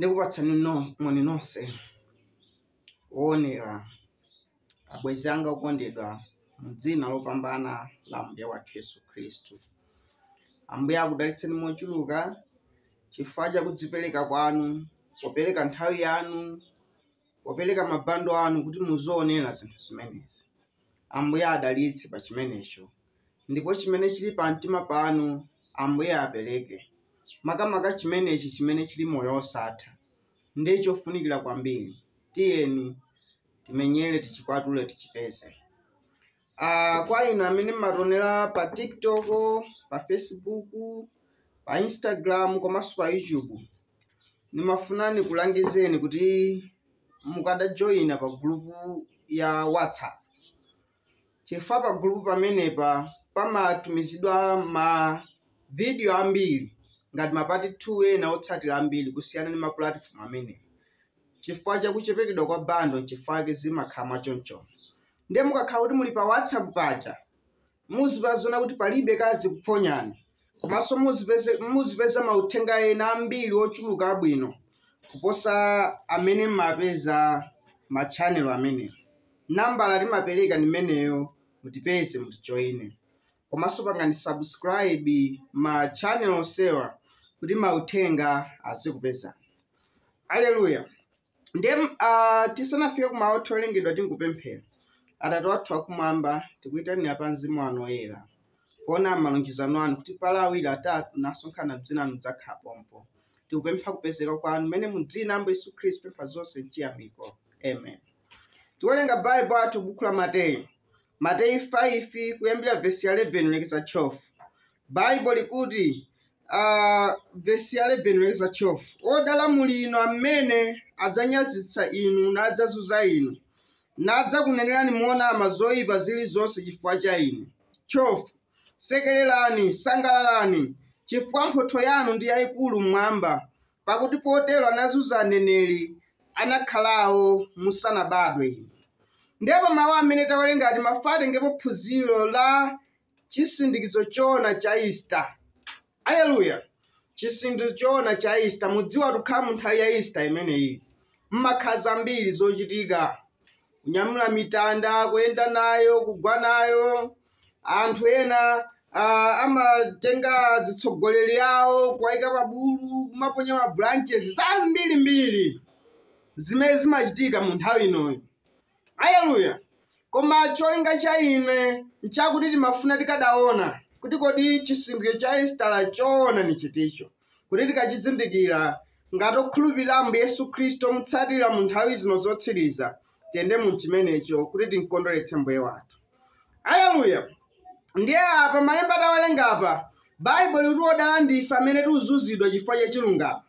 Ndikupatsani moni nonse woonera abwenzi anga okondedwa m'dzina lopambana la Ambuye wathu Yesu Khristu. Ambuye akudalitseni mochuluka chifukwa cha kudzipereka kwanu, popereka nthawi yanu, popereka mabando anu kuti muzoonera zinthu zimenezi. Ambuye adalitse pa chimenecho, ndipo chimene chili pa mtima panu Ambuye apereke. Makamaka chimenechi chimene chili moyo osatha ndiye chofunikira kwambiri. Tiyeni timenyere, tichikwatule, tichipeze. Kwa inu amene matonera pa TikTok, pa Facebook, pa Instagram komanso pa YouTube, nimafunani kulangizeni kuti mukadajoyina pa grupu ya WhatsApp. Chifukwa pa grupu pamenepa pamatumizidwa ma video ambiri ngati mapati 2 ena otsatira ambiri kusiyana ndi ma platform amene. Chifukwa cha kuchepekedwa kwa bando chifukwa zimakhala mwachoncho. Ndiye mukakhala kuti muli pa WhatsApp paja, muzipezana kuti palibe kazi kuphonyani, komanso muzipeza mauthenga ena ambiri ochuluka abwino kuposa amene mapeza ma channel amene. Nambala timapereka ni meneyo, mutipeze mutijoine. Komanso pangani subscribe ma channel onsewa kuti mauthenga azikupeza. Haleluya. Ndiye tisanafike kumaotho olengedwa tingupemphera. Atate athu akumwamba, tikuyitanira pa mzimu wanu oyera, kuona malonjezano anu kuti pali awiri atatu nasonkhana m'dzina lanu mudzakhala pompo. Tikupempha kupezeka kwanu mmene mu dzina la Yesu Khristu pempha zonse m'chiyamiko. Amen. Tiwerenga Bible athu buku la Mateyu 5 kuyambira verse ya 11 kulekeza 12. Bible likuti verse ya 11 kulekeza 12. Odala muli inu amene adzanyazitsa inu nadzazunza inu, nadzakunenerani monama zoyipa zilizonse chifukwa cha ine. 12. Sekererani, sangalalani, chifukwa mphotho yanu ndi yayikulu mmwamba, pakuti potero anazunza aneneri anakhalawo musanabadwe inu. Ndipo mawu amene tawerenga timafatengepo phunziro la chisindikizo choona cha Easter. Haleluya. Chisindikizo choona cha Easter. Mudziwa tukhala mu nthawi ya Easter imeneyi mmakhazi ambiri zochitika, kunyamula mitanda, kuyenda nayo, kugwa nayo. Anthu ena amatenga zitsogoleri awo kuwayika pa bulu, kumaponya ma branches zambirimbiri zimene zimachitika mu nthawi inoyi. Haleluya. Koma cholinga cha ine nchakuti timafuna tikadaona kuti kodi chisindikizo cha Easter choona ni chiticho, kuti tikachizindikira ngati okhulupirira Ambuye Yesu Khristu mutsatira mu nthawi zino zotsiriza, tiyende mu chimenecho kuti tinkondweretse Mbuye wathu. Haleluya. Ndiye apa malemba tawerenga apa, Bible likuti odala ndife amene tikuzunzidwa chifukwa cha chilungamo.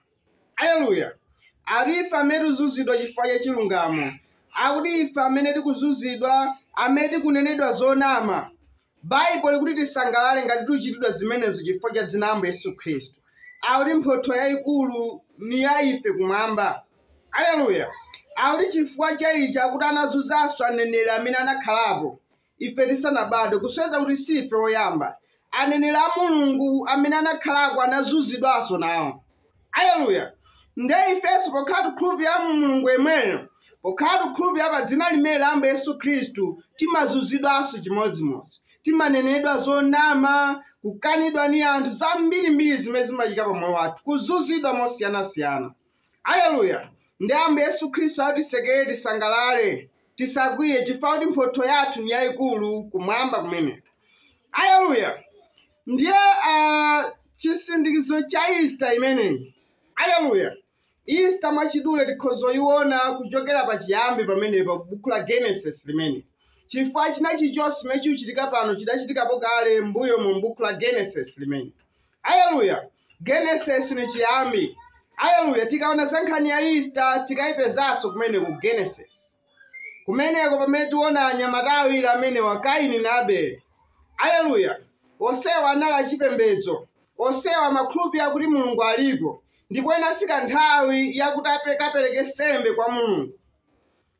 Haleluya. Alife amene tikuzunzidwa chifukwa cha chilungamo, akuti ife amene tikuzunzidwa, amene tikunenedwa zonama. Bible likuti tisangalale ngati tichitidwa zimenezo chifukwa cha dzina la Ambuye Yesu Khristu. Akuti mphotho yayikulu ni ya ife kumwamba. Haleluya. Akuti chifukwa cha ichi akuti anazunzanso aneneri amene anakhalapo ife tisanabadwe, kusonyeza kuti sife oyamba. Aneneri a Mulungu amene anakhalapo anazunzidwanso nawo. Haleluya. Ndiye ifenso pokhala tikhulupirira Mulungu yemweyo, pokhala tikhulupirira pa dzina limene la Ambuye Yesu Khristu, timazunzidwanso chimodzimodzi. Timanenedwa zonama, kukanidwa ni anthu zambirimbiri zimene zimachitika pa moyo wathu, kuzunzidwa mosiyanasiyana. Haleluya. Ndi Ambuye Yesu Khristu atisekere tisangalale, tisakwiye chifukwa kuti mphotho yathu ni yayikulu kumwamba kumene. Haleluya. Ndiye chisindikizo cha Easter imeneyi. Haleluya. Easter mwachidule tikhozoiona kuchokera pa chiyambi pamenepa buku la Genesis limene. Chifukwa china chilichonse chimene chikuchitika pano chidachitikapo kale mbuyo mu buku la Genesis limene. Haleluya. Genesis ni chiyambi. Haleluya. Tikaona za nkhani ya Easter tikayipezanso kumene ku Genesis. Kumeneko pamene tiona anyamata awiri amene wa Kaini na Abele. Haleluya. Onsewa anali achipembedzo, onsewa amakhulupirira kuti Mulungu alipo, ndipo inafika nthawi yakuti apereke nsembe kwa Mulungu.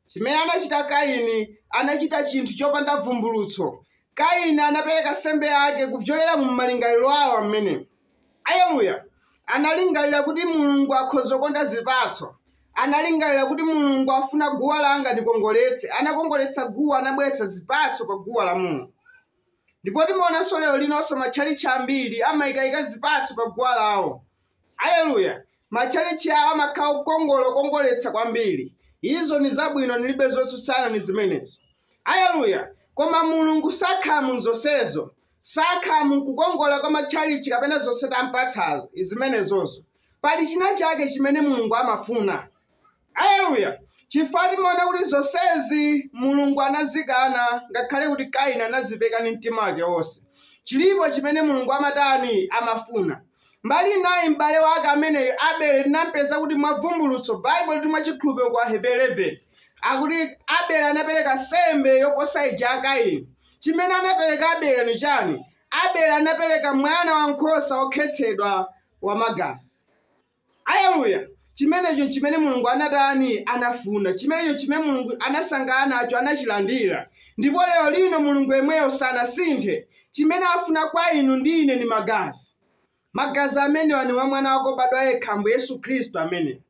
Chimene anachita Kaini, anachita chinthu chopanda vumbulutso. Kaini anapereka nsembe yake kupyolera mu malingaliro awo amene. Haleluya. analingalira kuti Mulungu akhoza kukonda zipatso, analingalira kuti Mulungu afuna guwa langa likongoletse, anakongoletsa guwa, anabweretsa zipatso pa guwa la Mulungu. Ndipo timaonanso lero linonso matchalichi ambiri amayikayika zipatso pa guwa lawo. Haleluya! Matchalichi awo amakhala kukongoletsa kwambiri. Izo ni zabwino, nilibe zotsutsana ni zimenezo. Haleluya! Koma Mulungu sakhala mu zonsezo, sakhala mu kukongola kwa matchalichi kapena zonse tampatsazo izimenezozo. Pali china chake chimene Mulungu amafuna. Haleluya! Chifukwa timaona kuti zonsezi Mulungu anazikana, ngakhale kuti Kaini anazipeka ndi mtima wake wonse. Chilipo chimene Mulungu amatani amafuna. Mbali naye m'bale wake amene Abele tinampeza kuti mwavumbulutso Bible liti mwachikhulupiriro kwa Hebrew 11 akuti Abele anapereka nsembe yoposa ija ya Kaini. Chimene anapereka Abele ni chani? Abele anapereka mwana wankhosa wokhetsedwa wamagazi. Haleluya! Chimenecho chimene Mulungu anatani anafuna, chimenecho chimene Mulungu anasangalala nacho, anachilandira. Ndipo lero lino Mulungu yemweyo sanasinthe. Chimene afuna kwa inu ndi ine ni magazi. Magazi amenewa ni wa mwana wake wobadwa yekha Ambuye Yesu Khristu amene.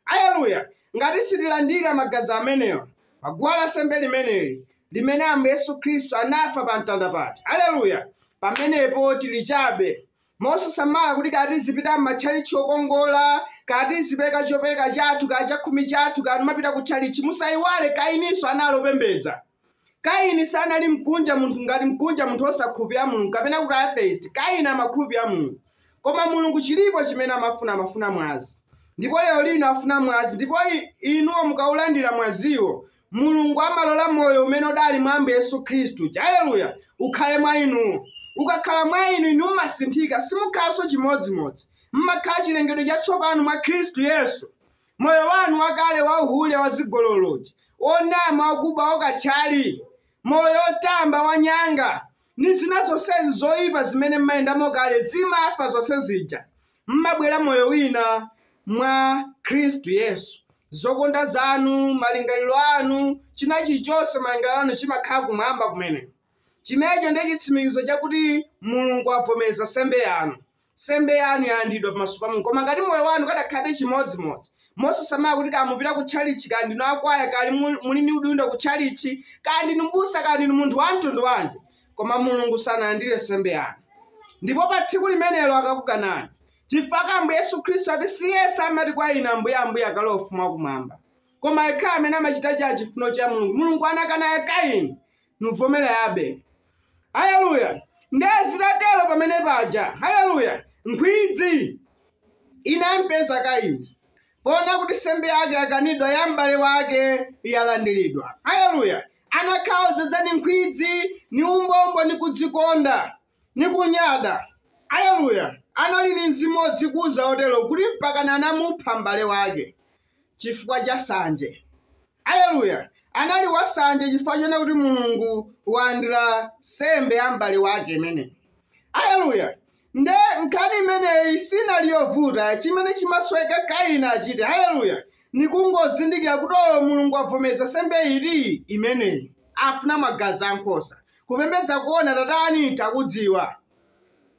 Haleluya! Ngati sitilandira magazi amenewa pa guwa lansembe limeneli limene Ambuye Yesu Khristu anafa pa mtanda pati. Haleluya! Pamenepo tili chabe. Mosasamala kuti kati zipita m'matchalichi okongola, kati zipereka chopereka chathu, kati chakhumi chathu, kati mapita ku tchalichi. Musayiwale Kaininso analopembedza. Kaini sanali mkunja munthu ngati mkunja munthu osakhulupirira Mulungu kapena kuti atheist. Kaini amakhulupirira Mulungu. Koma Mulungu chilipo chimene amafuna mwazi. Ndipo lero lino afuna mwazi. Ndipo inuwo mukaulandira mwaziwo, Mulungu amalola moyo umene udali mwa Ambuye Yesu Khristu. Haleluya! Ukhale mwa inu. Ukakhala mwa inu, inu mumasinthika, simukhalanso chimodzimodzi. Mmakhala chilengedwe chatsopano mwa Khristu Yesu. Moyo wanu wakale wauhule wazigololoji, onama wakuba okatchali, moyo otamba wanyanga, ni zina zonsezi zoyipa zimene mmayendamo kale zimafa zonse zija. Mmabwera moyo wina mwa Khristu Yesu. Zokonda zanu, malingaliro anu, china chilichonse malingaliro anu chimakhala kumwamba kumene. Chimenecho ndi chitsimikizo chakuti Mulungu avomereza nsembe yanu. Nsembe yanu yalandidwa pamaso pa Mulungu. Koma ngati moyo wanu kadakhale chimodzimodzi, mosasamala kuti kamupita ku tchalichi, kandi ndinu akwaya, kali muli ndi udindo ku tchalichi, kandi ndinu mbusa, kandi ndinu munthu wa mtundu wanji, koma Mulungu sanalandire nsembe yanu. Ndipo pa tsiku limenelo akakukanani. Chifukwa Ambuye Yesu Khristu ati si Yesu amati kwa ine Ambuye, Ambuye akale ufumu wakumwamba, koma yekha amene amachita chifuniro cha Mulungu. Mulungu anakana Kaini, nuvomera ya Abele. Haleluya! Ndiye zitatero pamene paja. Haleluya! Nkhwidzi inampeza Kaini pona kuti nsembe yake yakanidwa ya m'bale wake yalandiridwa. Haleluya! Anakhala odzadza ndi nkhwidzi, ni umbombo, ni kudzikonda, ni kunyada. Haleluya! Anali ndi mzimu wodzikuza otero kuti mpaka anamupha m'bale wake chifukwa cha nsanje. Haleluya! Anali wasanje chifukwa chona kuti Mulungu walandira nsembe ya m'bale wake imene. Haleluya! Nde nkhani imeneyi sinali yovuta. Chimene chimasweka Kaini achite, haleluya, ni kungozindikira kuti Mulungu avomereza nsembe ili imeneyi. Afuna magazi ankhosa. Kupembedza kuona tatani takudziwa.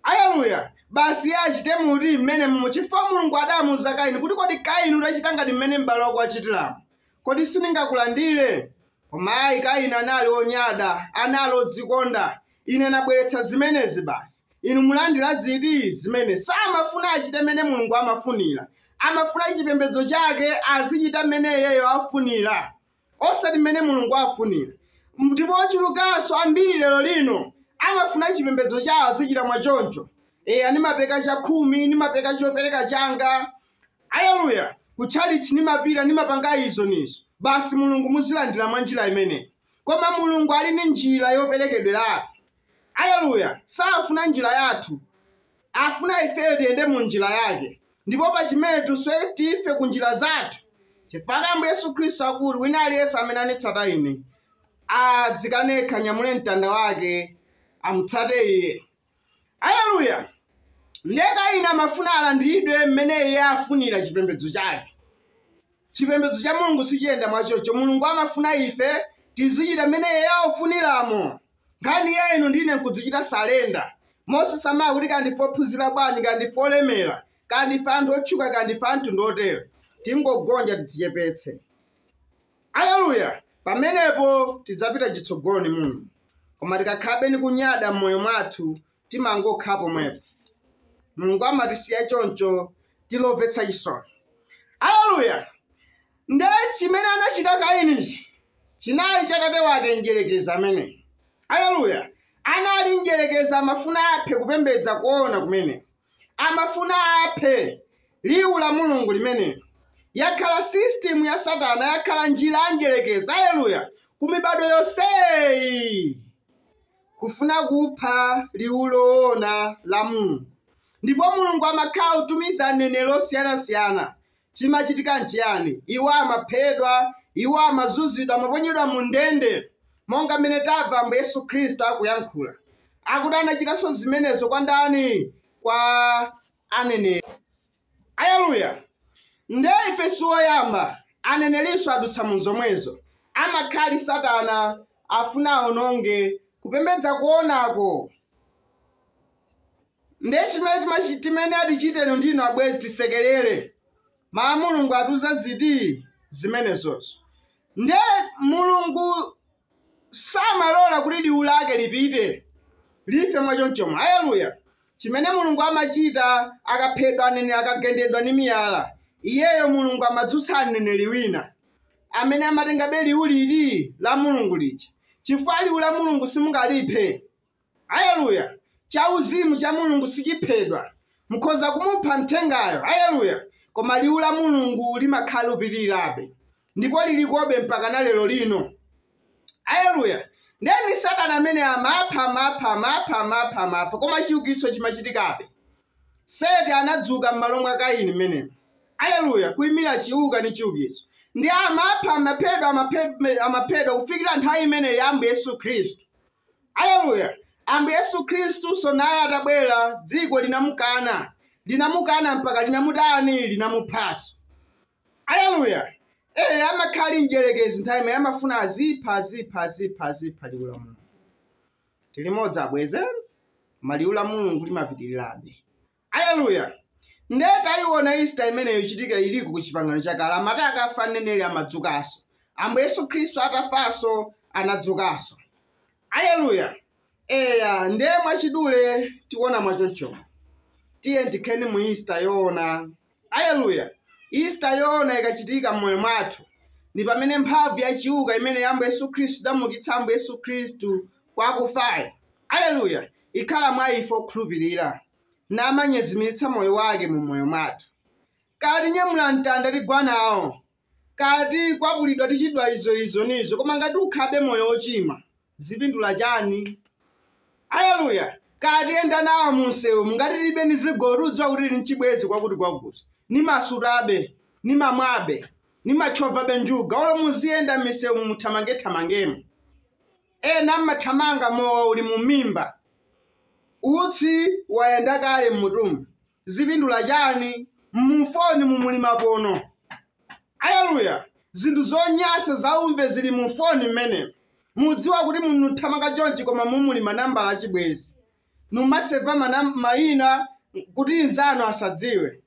Haleluya! Basi achite muri mmene mu chifukwa Mulungu adamuwuza Kaini kuti kodi Kaini udachita ngati mmene m'bale wako achitiramu. Kodi sindingakulandire? Koma ayi, Kaini anali onyada, anali odzikonda. Ine nabweretsa zimenezi basi. Inu mulandira ziti zimene. Samafuna achite mmene Mulungu amafunira. Amafuna chipembedzo chake azichita mmene iyeyo afunira, osati mmene Mulungu afunira. Ndipo ochulukanso ambiri lero lino amafuna chipembedzo chawo azichita mwachoncho. Nimapeka chakhumi, nimapeka chopereka changa. Haleluya! Kutchalichi nimapita, nimapanga izo nizo. Basi Mulungu muzilandira mwa njira imene. Koma Mulungu ali ndi njira yoperekedweratu. Haleluya! Safuna njira yathu, afuna ifeyo tiyende mu njira yake. Ndipo pa chimene tuswe tife ku njira zathu. Chifukwa Ambuye Yesu Khristu akuti wina aliyense amene anitsata ine adzikanekha, nyamule mtanda wake, amutsate iye. Haleluya! Ndiye Kaini amafuna alandiridwe mmene iye afunira chipembedzo chake. Chipembedzo cha Mulungu sichiyenda mwachoncho. Mulungu amafuna ife tizichita mmene iye afuniramo. Nkhani yenu ndine nkudzichita salenda. Mosasamala kuti kandifophunzira bwanji, kandifolemera, kandi fantu otchuka kandi fantu ndotero tingogonja tidzichepetse. Haleluya. Pamenepo tidzapita chitsogolo ni Mulungu. Koma tikakhabe ni kunyada mmoyo mwathu timangokhapo mwepo. Mulungu amatisiya choncho tilomvetsa chisoni. Haleluya. Nde chimene anachita Kaini chinali cha tate wake njelekeza amene. Haleluya. Anali njelekeza amafuna aphe kupembedza kuona kumene. Amafuna aphe liwu la Mulungu limene. Yakhala system ya Satana, yakhala njira anjelekeza. Haleluya. Kumibado yonseyi kufuna kupha liwu loona la Mulungu. Ndipo Mulungu amakhala kutumiza aneneri osiyanasiyana. Chimachitika nchiyani? Iwo amaphedwa, iwo amazunzidwa, amaponyedwa mu ndende. Monga mmene tamva Ambuye Yesu Khristu akuyankhula. Akuti anachitanso zimenezo kwa ndani? Kwa aneneri. Haleluya. Nde ife siwoyamba aneneriso adutsa mu zomwezo. Amakhali Satana afuna aononge kupembedza kuonako. Nde chimene atichiteno ndino abwezi tisekerere. Ma Mulungu atuza ziti zimenezozo. Nde Mulungu samalola kuti liwu lake lipite life mwachonchomo. Haleluya. Chimene Mulungu amachita akaphedwa aneneri akagendedwa ni miyala. Iyeyo Mulungu amadzutsa aneneri wina amene amatenga liwu lili la Mulungu liji. Chifukwa liwu la Mulungu simungaliphe. Haleluya. Chauzimu cha Mulungu sichiphedwa. Mukhoza kumupha mthengayo. Haleluya. Koma liwu la Mulungu limakhala upitirirabe. Ndipo lilikobe mpaka na lero lino. Haleluya. Ndeni Satana amene amapha. Koma chiukitso chimachitikabe. Seti anadzuka m'malo mwa Kaini mmene. Haleluya. Kuyimira chiuka ni chiukitso. Ndi amaphedwa kufikira nthawi imene ya Ambuye Yesu Khristu. Haleluya. Ambuye Yesu Khristu so naye atabwera dziko linamukana mpaka linamudani linamuphaso. Haleluya. Amakhali njelekezi nthawi imene amafuna azipha liwu la Mulungu. Tilimodzi abweze liwu la Mulungu limapitirirabe. Haleluya. Nde tayiona Easter imeneyo ichitika iliko ku pangano chakale. Amati akafa aneneri amadzukanso. Ambuye Yesu Khristu atafanso anadzukanso. Haleluya. Nde mwachidule tiona mwachoncho. Tiye ndikheni mu Easter yoona. Haleluya. Easter yoona ikachitika mmoyo mwathu. Ni pamene mphamvu ya chiuka imene ya Ambuye Yesu Khristu damukitsa Ambuye Yesu Khristu kwa akufa. Haleluya. Ikhala mwa ife okhulupirira. Namanyezimitsa moyo wake mu moyo mwathu. Kati nyamula mtanda ligwa nawo. Kati kwapulidwa tichidwa izo nizo. Koma ngati ukhabe moyo ochima zipindula chani? Haleluya. Kati enda nawo munsewu ngati libe ni zigorudzwa kuti lili nchibwezi kwakuti. Ni masurabe, ni mamwabe, ni machovabe njuga. Olo muziyenda misewu muthamangemo. Namathamanga mowa uli mumimba. Utsi wayenda kale mmutumu. Zipindula chani? Mufoni mumulima pono. Haleluya. Zinthu zonyasa zaumve zili mufoni mmene. Mudziwa kuti munuthamanga chonchi koma mumulima nambala achibwezi. Numaseva mayina kuti inzano asadziwe.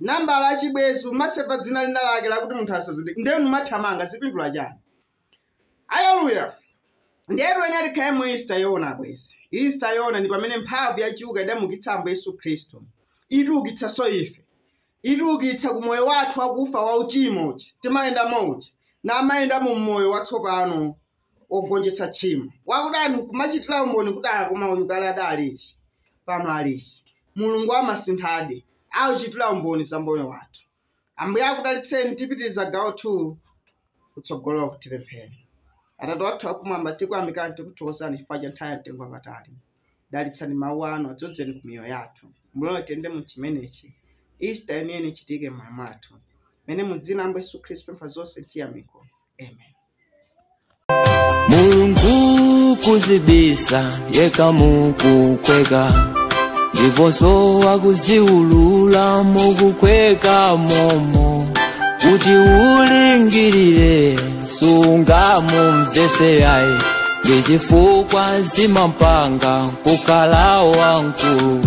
Nambala achibwezi umaseva dzina lina lake lakuti munthu asazidike. Ndiye numathamanga zipindula chani? Haleluya. Ndero ene alikhale mu Easter yoona abwezi. Easter yoona ni pamene mphamvu ya chiuka idamukitsa Ambuye Yesu Khristu. Itukitsa so ife. Itukitsa ku moyo wathu akufa wa uchimo. Timayenda mochi. Na amayenda mu moyo watsopano ogonjetsa tchimo. Wakudani kumachitira umboni kuti koma uyu kale adalichi. Pano alichi. Mulungu amasinthadi. Akuchitira umboni za moyo wathu. Ambuye akudalitseni tipitiriza gawo 2 kutsogolo kutipempheni. Atatu wathu akumwamba tikuyamikani tikuthokozani chifukwa cha nthawi yamtengo wapatali. Dalitsani mawu anu adzodzeni ku miyoyo yathu. Mulole tiyende mu chimenechi. Easter yeniyeni ichitike mmoyo mwathu. Mene mu dzina la Ambuye Yesu Khristu pempha zonse chiyamiko. Amen. Mulungu kuzibisa yeka mukukweka. Ndiponso wakuziulula mukukweka momo. Kuti ulingirire sunga mumvese yae. Ndichifukwa zimampanga kukhala wankulu.